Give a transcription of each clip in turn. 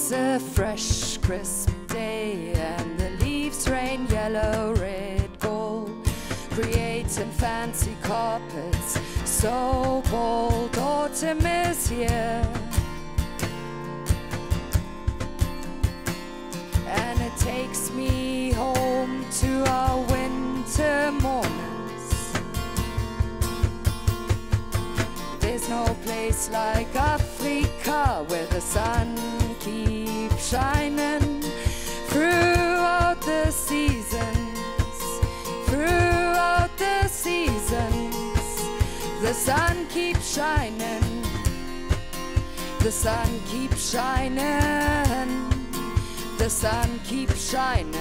It's a fresh, crisp day, and the leaves rain yellow, red, gold, creating fancy carpets. So bold, autumn is here, and it takes me home to our winter mornings. There's no place like Africa where the sun keeps shining throughout the seasons, throughout the seasons. The sun keeps shining, the sun keeps shining, the sun keeps shining.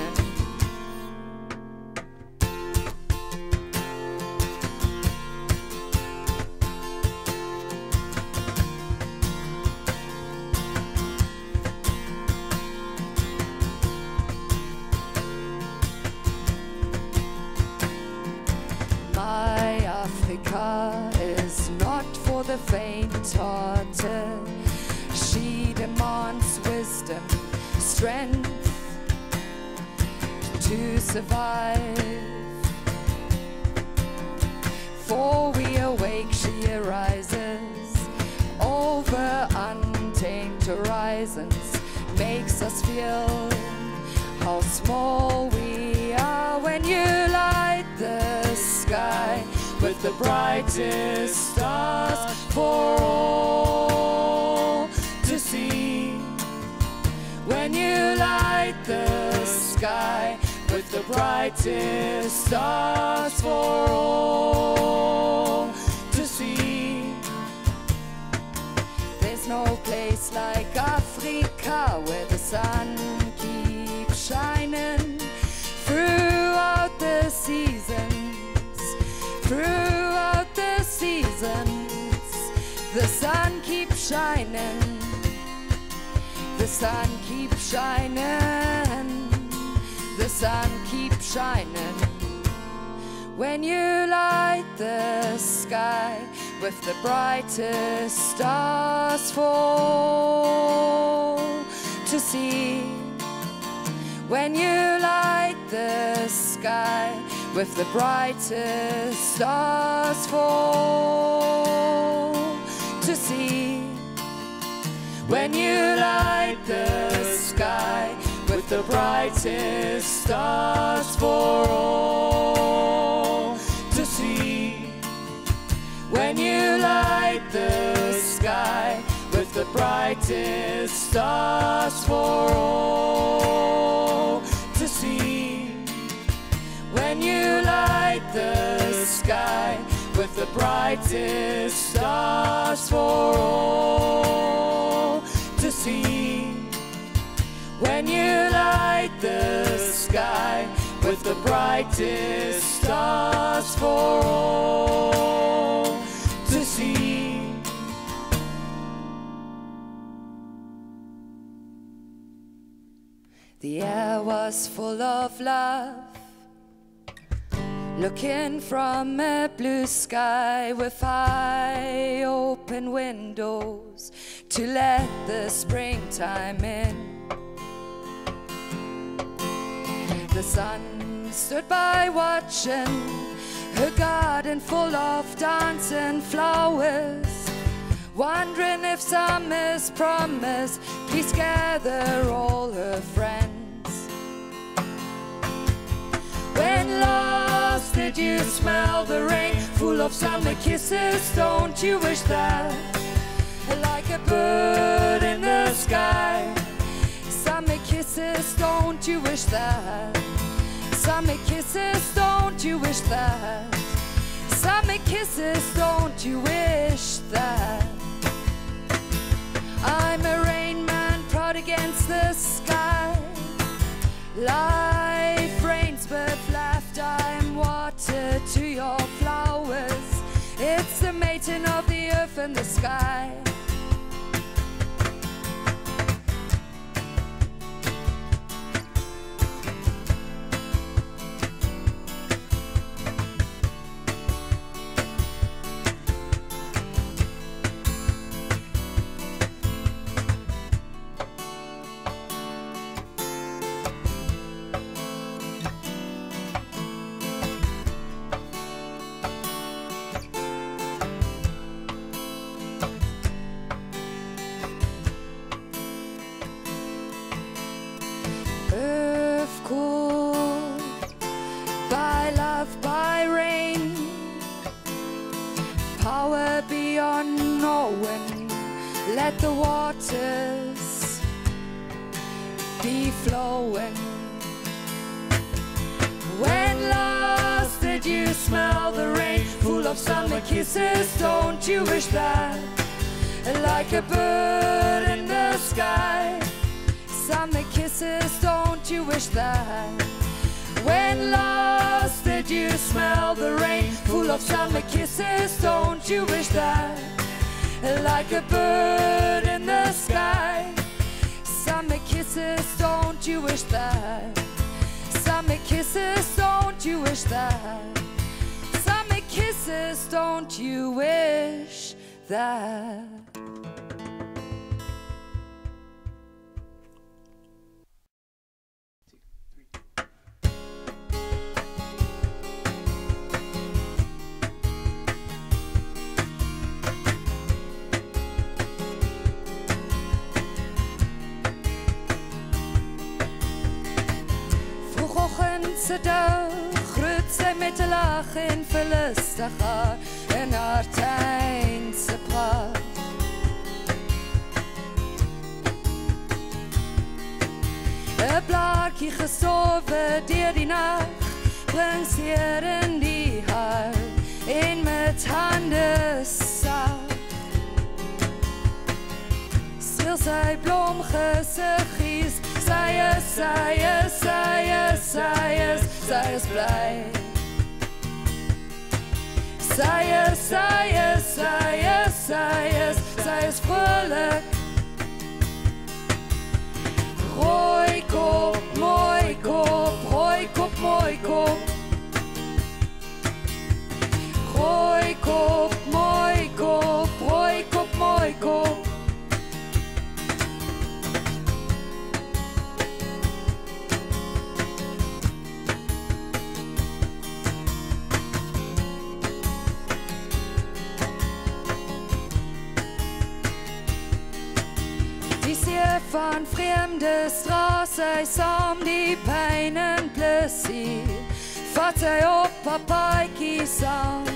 My Africa is not for the faint-hearted. She demands wisdom, strength to survive. For we awake, she arises over untamed horizons, makes us feel how small we are when you light the sky with the brightest stars for all to see. When you light the sky with the brightest stars for all to see. There's no place like Africa where the sun keeps shining throughout the seasons, throughout the seasons. The sun keeps shining, the sun keeps shining, the sun keeps shining. When you light the sky with the brightest stars for all to see. When you light the sky with the brightest stars for all to see. When you light the sky with the brightest stars for all to see. When you light the sky with the brightest stars for all to see. When you light the sky with the brightest stars for all to see. When you light the sky with the brightest stars for all to see. The air was full of love, looking from a blue sky with high open windows to let the springtime in. The sun stood by watching her garden full of dancing flowers, wondering if summer's promise please gather all her friends. When last did you smell the rain full of summer kisses? Don't you wish that, like a bird in the sky? Summer kisses, don't you wish that? Summer kisses, don't you wish that? Summer kisses, don't you wish that? I'm a rain man proud against the sky. Life rains but laughter, I'm water to your flowers. It's the mating of the earth and the sky. power beyond knowing. Let the waters be flowing. When last did you smell the rain full of summer kisses? Don't you wish that, like a bird in the sky? Summer kisses, don't you wish that? When last did you smell the rain full of summer kisses? Don't you wish that, like a bird in the sky? Summer kisses, don't you wish that? Summer kisses, don't you wish that? Summer kisses, don't you wish that? Se dag groet sy met 'n lag en verlustig haar in haar tuin se praat. 'n Blaartjie gesowe deur die nag bring seer in die hart en met hande sag stil sy blomgesiggies. Sy is bly. Sy is vrolik. Rooi kop, mooi kop, rooi kop, mooi kop. Rooi kop, mooi kop, rooi kop, mooi kop. Van vreemde straat sy saam die pyn en plesier, vat sy op haar paadjie saam.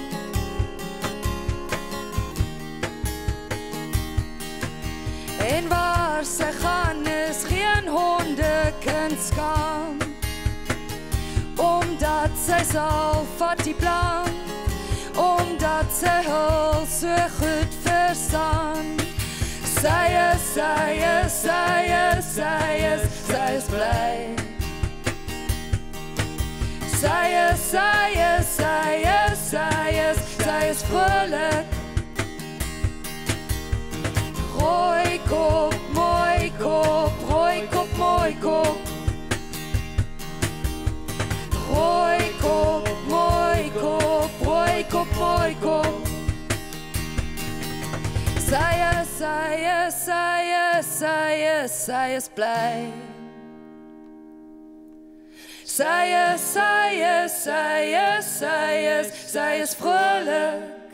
En waar sy gaan is geen honde kan skaam, omdat sy sal vat die plan, omdat sy hul so goed verstaan. Sy is bly. Sy is vrolik. Rooi kop, mooi kop, rooi kop, mooi kop. Rooi kop, mooi kop, rooi kop, mooi kop. Sy is bly. Sy is vrolik.